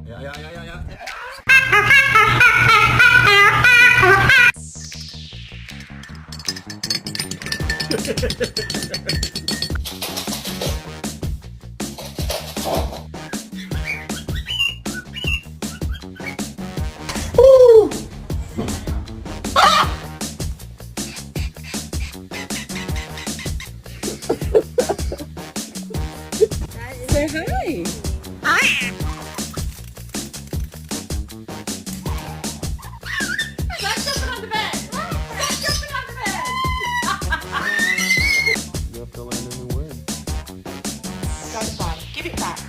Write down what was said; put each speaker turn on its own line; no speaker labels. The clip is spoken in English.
Yeah, yeah, yeah, yeah, yeah.
Say hi.
Stop jumping on the bed! Stop jumping on the bed!
You have to land in the wind.
Got it back. Give it back.